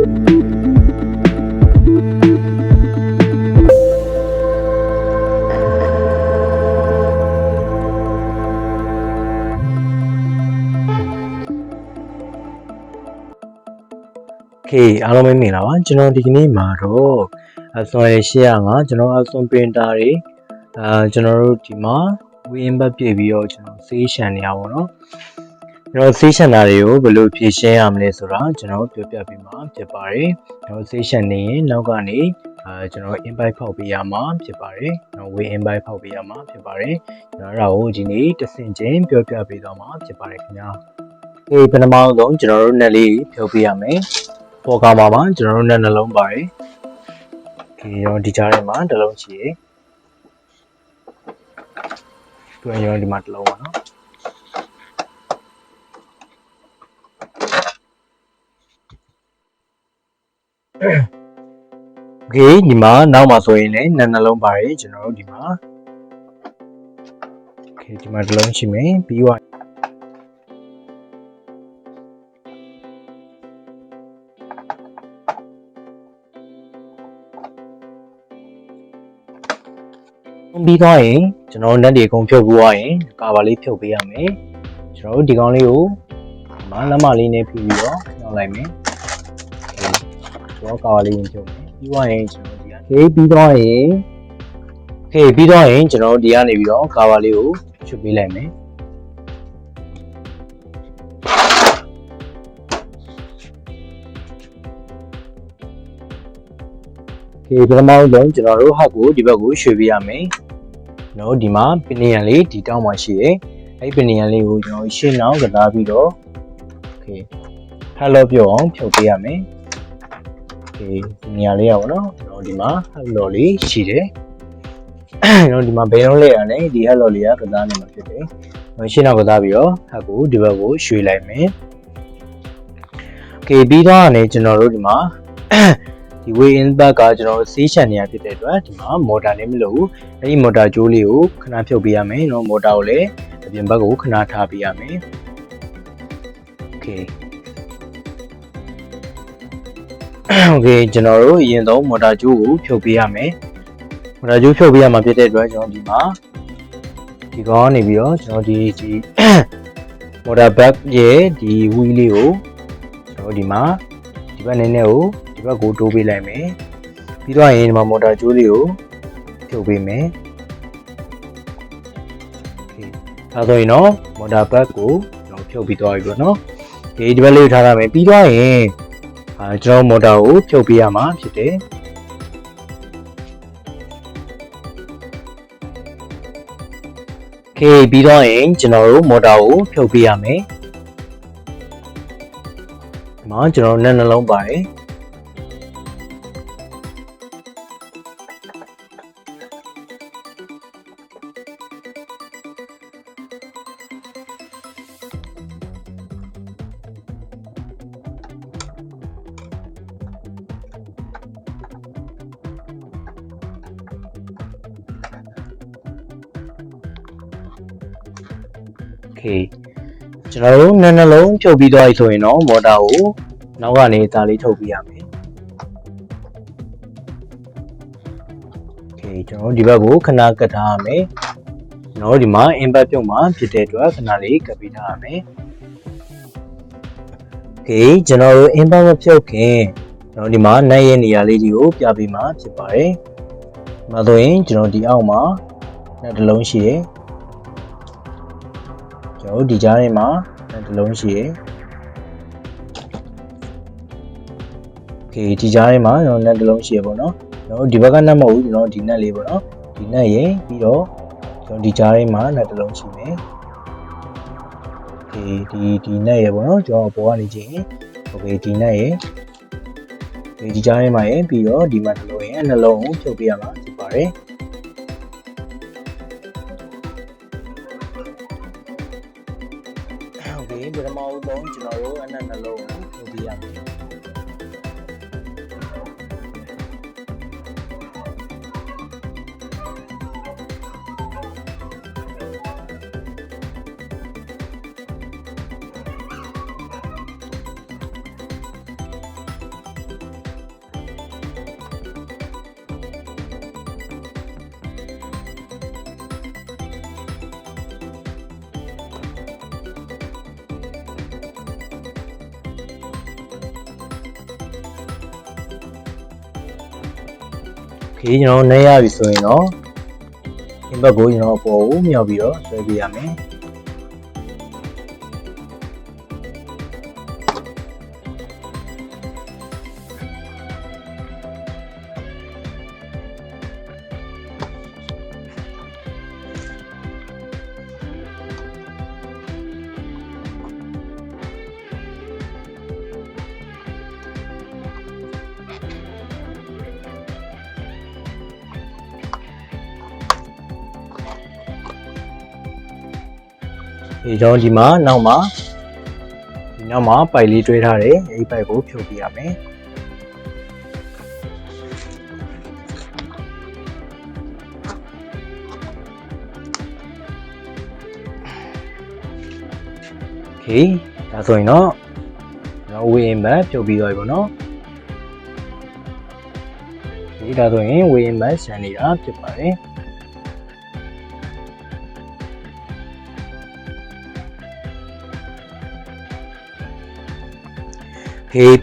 အားလုံးပဲမင်္ဂလာပါကျွန်တော်ဒီကနေ့မှာတော့ Epson L805 ကျွန်တော် Epson printer တွေကျွန်တော်တို့ဒီမှာ inkpad ပြည့်ပြီးတော့ကျွန်တော်ဆေးရှန်နေရပါတော့ကျွန်တော်ဆေးရှန်တာတွေကိုဘယ်လိုဖြည့်ရှင်းရမလဲဆိုတာကျွန်တော်ပြောပြပေးမှာဖြစ်ပါတယ်ကျွန်တော်ဆေးရှန်နေရင်နောက်ကနေကျွန်တော် inkpad ဖောက်ပေးရမှာဖြစ်ပါတယ်ကျွန်တော် inkpad ဖောက်ပေးရမှာဖြစ်ပါတယ်ကျွန်တော်အဲ့ဒါကိုဒီနေ့တစ်ဆင့်ချင်းပြောပြပေးသွားမှာဖြစ်ပါတယ်ခင်ဗျာပထမဆုံးကျွန်တော်တို့ net လေးဖြုတ်ပေးရမယ်ပေါ်ကားမှာကျွန်တော်တို့နဲ့နှလုံးပါတယ်ရောဒီကြားထဲမှာတစ်လုံးရှိရယ်တွင်ရောဒီမှာတစ်လုံးပါနော်ဒီမှာနောက်မှာဆိုရင်လည်းနှလုံးပါတယ်ကျွန်တော်တို့ဒီမှာဒီမှာတစ်လုံးရှိမယ်ပြီးတော့ပြီးသွားရင်ကျွန်တော်net တွေအကုန်ဖြုတ်ပြီးသွားရင်ကာဗာလေးဖြုတ်ပေးရမယ်ကျွန်တော်တို့ဒီကောင်လေးကိုဒီမှာလက်မလေးနဲ့ဖြုတ်ပြီးတော့ညှောင်းလိုက်မယ်ကျွန်တော်ကာဗာလေးဖြုတ်မယ်ပြီးသွားရင်ကျွန်တော်ဒီကပြီးသွားရင်ကျွန်တော်ဒီကနေပြီးတော့ကာဗာလေးကိုချွတ်ပေးလိုက်မယ်ပထမဆုံးကျွန်တော်တို့ဟက်ကိုဒီဘက်ကိုရွှေ့ပေးရမယ်နော်ဒီမှာပင်နံလေးဒီတောင်းမှာရှိတယ်အဲ့ပင်နံလေးကိုကျွန်တော်ရှင်းအောင်ကစားပြီးတော့ဟက်လော့ပြောအောင်ဖြုတ်ပေးရမယ်ဒီနေရာလေးရပါတော့ကျွန်တော်ဒီမှာဟက်လော့လေးရှိတယ်ကျွန်တော်ဒီမှာဘယ်လုံးလဲရတယ်ဒီဟက်လော့လေးကကစားနေမှာဖြစ်တယ်ရှင်းအောင်ကစားပြီးတော့ဟက်ကိုဒီဘက်ကိုရွှေ့လိုက်မယ်ပြီးတော့ကနေကျွန်တော်တို့ဒီမှာဒီ inkpad ကကျွန်တော်ဆေးရှန်နေရဖြစ်တဲ့အတွက်ဒီမှာမော်တာနဲ့မလို့ဘူးအဲ့ဒီမော်တာကြိုးလေးကိုခဏဖြုတ်ပေးရမယ်เนาะမော်တာကိုလည်းအပြင်ဘက်ကိုခဏထားပေးရမယ်ကျွန်တော်တို့အရင်ဆုံးမော်တာကြိုးကိုဖြုတ်ပေးရမယ်မော်တာကြိုးဖြုတ်ပေးရမှာဖြစ်တဲ့အတွက်ကျွန်တော်ဒီမှာဒီကောင်ကနေပြီးတော့ကျွန်တော်ဒီမော်တာဘက်ရဲ့ဒီ wheel လေးကိုကျွန်တော်ဒီမှာဒီဘက်နည်းနည်းကိုဒီဘက်ကိုတိုးပေးလိုက်မယ်ပြီးတော့ရင်ဒီမှာမော်တာကြိုးလေးကိုဖြုတ်ပေးမယ်ဒါဆိုရင်တော့မော်တာဘက်ကိုကျွန်တော်ဖြုတ်ပြီးသွားပြီပေါ့နော်ဒီဘက်လေးကိုထားရမယ်ပြီးတော့ရင်ကျွန်တော်မော်တာကိုဖြုတ်ပေးရမှာဖြစ်တယ်ပြီးတော့ရင်ကျွန်တော်တို့မော်တာကိုဖြုတ်ပေးရမယ်ဒီမှာကျွန်တော်နှလုံးပါတယ်ကျွန်တော်တို့နှလုံးဖြုတ်ပြီးသွားပြီဆိုရင်တော့မော်တာကိုနောက်ကနေဒါလေးထုတ်ပြရမယ်ကျွန်တော်ဒီဘက်ကိုခဏကတ်ထားရမယ်ကျွန်တော်ဒီမှာ inkpad ပြုတ်မှာဖြစ်တဲ့အတွက်ခဏလေးကတ်ပေးထားရမယ်ကျွန်တော်တို့ inkpad မဖြုတ်ခင်ကျွန်တော်ဒီမှာနိုင်ရဲ့နေရာလေးတွေကိုပြပေးမှာဖြစ်ပါတယ်ဒီမှာဆိုရင်ကျွန်တော်ဒီအောက်မှာနှစ်တစ်လုံးရှိတယ်ကျွန်တော်ဒီကြားထဲမှာတစ်လုံးရှိရယ်ဒီကြားထဲမှာကျွန်တော်တစ်လုံးရှိရပေါ့နော်ကျွန်တော်ဒီဘက်ကနက်မဟုတ်ဘူးကျွန်တော်ဒီနက်လေးပေါ့နော်ဒီနက်ရယ်ပြီးတော့ကျွန်တော်ဒီကြားထဲမှာတစ်လုံးရှိမယ်ဒီနက်ရယ်ပေါ့နော်ကျွန်တော်ပေါ်ကနေကြည့်ရင်ဒီနက်ရယ်ဒီကြားထဲမှာရယ်ပြီးတော့ဒီမှာတစ်လုံးရယ်နှလုံးကိုဖြုတ်ပေးရမှာဖြစ်ပါတယ်ပထမဆုံးကျွန်တော်တို့အနက်နှလုံးကိုဖြုတ်ပေးရမယ် Okay ကျွန်တော်နဲ့ရပြီဆိုရင်တော့ဒီဘက်ကိုကျွန်တော်ပေါ်ကိုမြောက်ပြီးတော့ဆွဲပြရမယ်ဒီကျွန်တော်ဒီမှာနောက်မှာပိုက်လေးတွဲထားတယ်အဲဒီပိုက်ကိုဖြုတ်ပြရမယ်โอเคဒါဆိုရင်တော့ကျွန်တော်ဝေးရင်ဘတ်ဖြုတ်ပြီးသွားပြီပေါ့နော်ဒီဒါဆိုရင်ဝေးရင်ဘတ်ဆန်နေတာဖြစ်ပါတယ်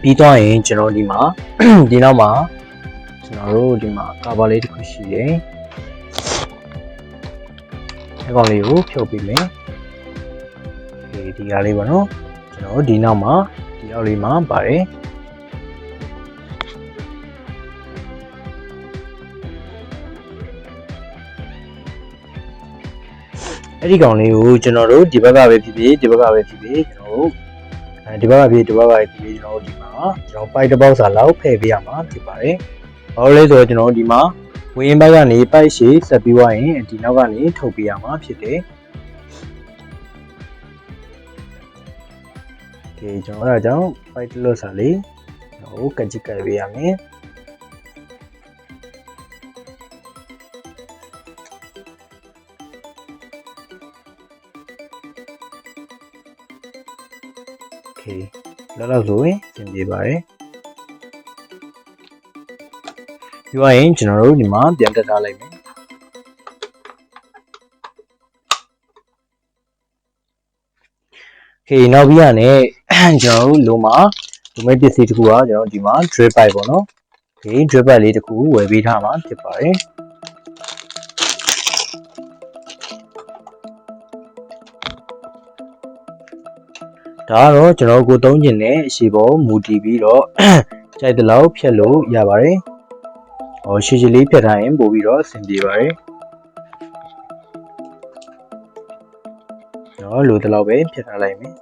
ပြီးတော့ရင်ကျွန်တော်ဒီမှာဒီနောက်မှာကျွန်တော်တို့ဒီမှာကာဗာလေးတစ်ခုရှိတယ်။အဲကောင်လေးကိုဖြုတ်ပေးမယ်။ဒီဟာလေးပေါ့နော်။ကျွန်တော်ဒီနောက်မှာဒီအောက်လေးမှာပါတယ်။အဲဒီကောင်လေးကိုကျွန်တော်တို့ဒီဘက်ကပဲဖြစ်ဖြစ်ဒီဘက်ကပဲဖြစ်ဖြစ်ကျွန်တော်တို့ဒီဘက်ကဖြစ်ဒီဘက်ကဖြစ်ကျွန်တော်တို့ဒီမှာကျွန်တော်ပိုက်တစ်ပေါက်စာလောက်ဖယ်ပေးရမှာဖြစ်ပါတယ်။ဘာလို့လဲဆိုတော့ကျွန်တော်ဒီမှာဝင်းဘက်ကနေပိုက်ရှည်ဆက်ပြီးသွားရင်ဒီနောက်ကနေထုတ်ပေးရမှာဖြစ်တယ်။โอเคကျွန်တော်အဲ့ဒါကြောင့်ပိုက်တစ်လို့စာလေးဟိုကကြည့်ကြပေးရမယ်။လောက်ဆိုရင်သင်ပြပါတယ်ပြီးသွားရင်ကျွန်တော်တို့ဒီမှာပြန်တက်ထားလိုက်မယ်နောက်ပြီးရနဲ့ကျွန်တော်တို့လိုမှာဒီမဲ့ပစ္စည်းတစ်ခုကကျွန်တော်ဒီမှာ drip pipe ပေါ့နော်drip pipe လေးတစ်ခုဝယ်ပေးထားမှာဖြစ်ပါတယ်ဒါကတော့ကျွန်တော်ကိုသုံးကျင်တဲ့အရှိပေါ်မူတည်ပြီးတော့ကြိုက်တဲ့လောက်ဖြတ်လို့ရပါတယ်။ရှည်ရှည်လေးဖြတ်ထားရင်ပို့ပြီးတော့အဆင်ပြေပါတယ်။လိုတဲ့လောက်ပဲဖြတ်ထားလိုက်မယ်။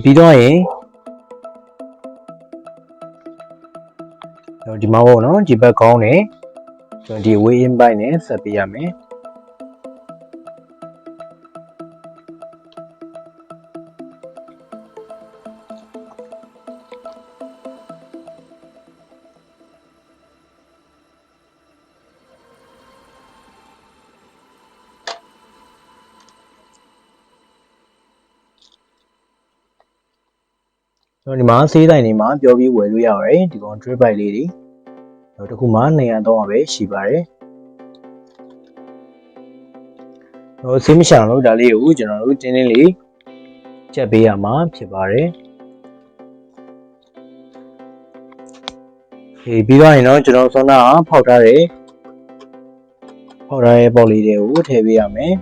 ပြီးတော့ရင်ဒီမှာပေါ့နော်ဒီဘက်ကောင်းတယ်ကျွန်တော်ဒီ way in by နဲ့ဆက်ပေးရမယ်။ဒီမှာဆေးတိုင်းတွေမှာပြောပြီးဝယ်လို့ရပါတယ်ဒီကောင် drip pipe လေးတွေတခုမှ200ပဲရှိပါတယ်ဆေးမရှောင်လို့ဒါလေးကိုကျွန်တော်တို့တင်းတင်းလေးချက်ပေးရမှာဖြစ်ပါတယ်ပြီးတော့ရင်တော့ကျွန်တော်ဆောင်းတာဖောက်ထားတဲ့ပေါက်လေးတွေကိုထည့်ပေးရမယ်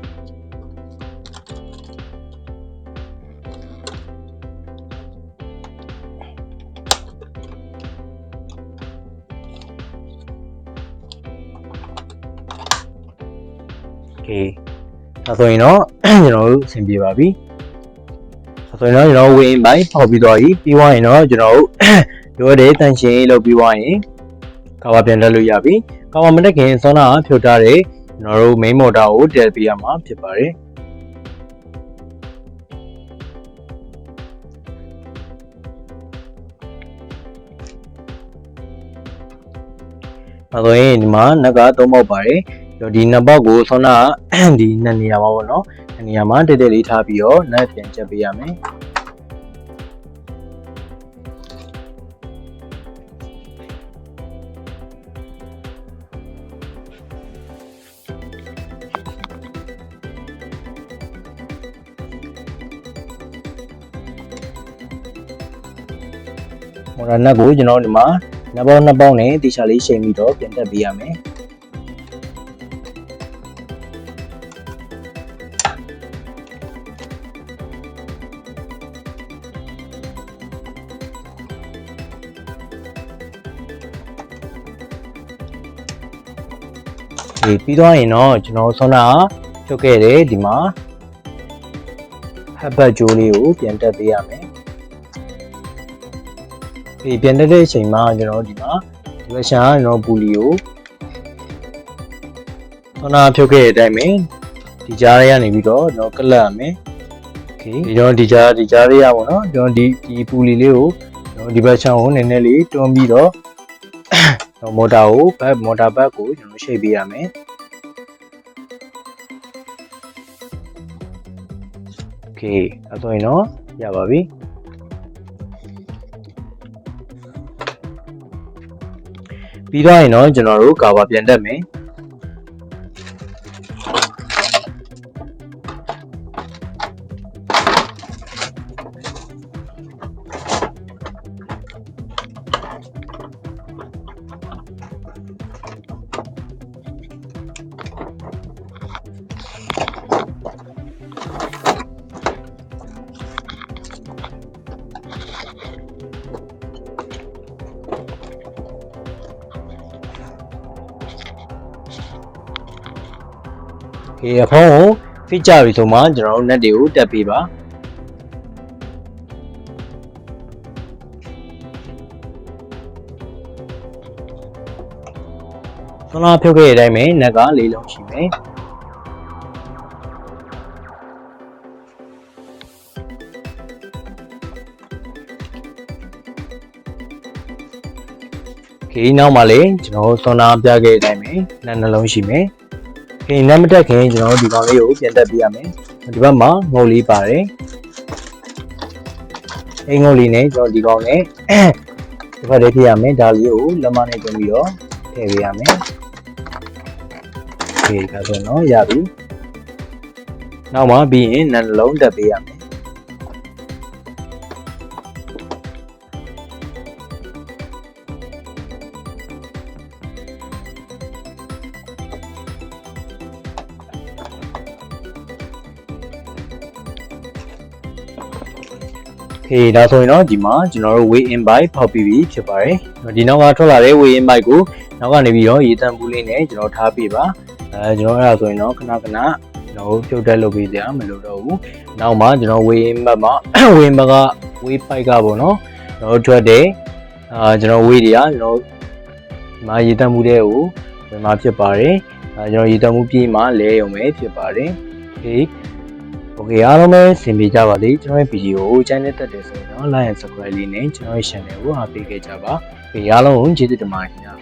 ဒါဆိုရင်တော့ကျွန်တော်တို့အဆင်ပြေပါပြီဒါဆိုရင်တော့ကျွန်တော်ဝင်ပိုင်းဖောက်ပြီးသွားပြီပြီးသွားရင်တော့ကျွန်တော်တို့ရိုးတဲ့တန်ရှင်းလုပ်ပြီးသွားရင်ကာဗာပြန်တက်လို့ရပြီကာဗာမတက်ခင်ဆောနာဖြုတ်ထားတဲ့ကျွန်တော်တို့ main motor ကိုတည်ပေးရမှာဖြစ်ပါတယ်ဒါဆိုရင်ဒီမှာနက်က3ပေါက်ပါတယ်ဒီနှစ်ပေါက်ကိုဆောနာဒီနှစ်နေရာမှာပေါ့နော်နှစ်နေရာမှာတက်တက်လေးထားပြီးတော့နက်ပြန်ချက်ပေးရမယ် မော်တာနက်ကိုကျွန်တော်ဒီမှာနှစ်ပေါင်းနဲ့တေချာလေးချိန်ပြီးတော့ပြန်တက်ပေးရမယ်ပြီးသွားရင်တော့ကျွန်တော်ဆောနာဖြုတ်ခဲ့တယ်ဒီမှာဟပ်ဘတ်ဂျိုးလေးကိုပြန်တက်ပေးရမယ်ပြန်တက်တဲ့အချိန်မှာကျွန်တော်ဒီမှာဒီဘက်ရှာကျွန်တော်ပူလီကိုဆောနာဖြုတ်ခဲ့တဲ့အတိုင်းပဲဒီကြားလေးကနေပြီးတော့ကျွန်တော်ကလပ်ရမယ်โอเคဒီတော့ဒီကြားလေးရပါတော့ကျွန်တော်ဒီပူလီလေးကိုကျွန်တော်ဒီဘက်ချောင်းကိုနည်းနည်းလေးတွန်းပြီးတော့မော်တာဘတ်ကိုကျွန်တော်ရှိတ်ပေးရမယ်โอเคအဲ့ဆိုရင်တော့ရပါပြီပြီးတော့ရင်တော့ကျွန်တော်တို့ကာဗာပြန်တက်မယ်အဖုံးကိုဖိကြပြီဆိုမှကျွန်တော်တို့ net တွေကိုတက်ပေးပါဆောနာဖြုတ်ခဲ့တဲ့အတိုင်းပဲ net က၄လုံးရှိမယ်နောက်မှလေကျွန်တော်ဆောနာပြခဲ့တဲ့အတိုင်းပဲ net နှလုံးရှိမယ်နံမတက်ခင်ကျွန်တော်ဒီကောင်လေးကိုပြန်တက်ပြရမယ်ဒီဘက်မှာငုတ်လေးပါတယ်အဲ့ငုတ်လေးနဲ့ကျွန်တော်ဒီကောင်နဲ့ဒီဘက်လေးပြရမယ်ဒါလေးကိုလက်မနဲ့တွန်းပြီးတော့ထည့်ပေးရမယ်ဒီကဆိုတော့ရပြီနောက်မှပြီးရင်နှလုံးတက်ပေးရမယ်ဒါဆိုရင်တော့ဒီမှာကျွန်တော်တို့ weigh in by ဖောက်ပြီးပြီဖြစ်ပါတယ်ဒီနောက်ကထွက်လာတဲ့ weigh in by ကိုနောက်ကနေပြီးတော့ရေတန့်ပူးလေးနဲ့ကျွန်တော်ထားပြပါကျွန်တော်အဲ့ဒါဆိုရင်တော့ခဏကျွန်တော်ပြုတ်တက်လုပ်ပေးကြမလို့တော့ဘူးနောက်မှကျွန်တော် weigh in by မှာ weigh in by က weigh by ကပေါ့နော်ကျွန်တော်ထွက်တယ်ကျွန်တော် weigh တွေကကျွန်တော်ဒီမှာရေတန့်ပူးတဲ့ကိုဝင်มาဖြစ်ပါတယ်ကျွန်တော်ရေတန့်ပူးပြေးမှာလဲရုံပဲဖြစ်ပါတယ်โอเคအားလုံးပဲဆင်ပြေကြပါလိမ့်ကျွန်တော်ရဲ့ဗီဒီယိုကို channel တက်တယ်ဆိုရင်တော့ like and subscribe လေးနဲ့ကျွန်တော်ရဲ့ channel ကိုအားပေးခဲ့ကြပါအားလုံးကိုကျေးဇူးတင်ပါတယ်ခင်ဗျာ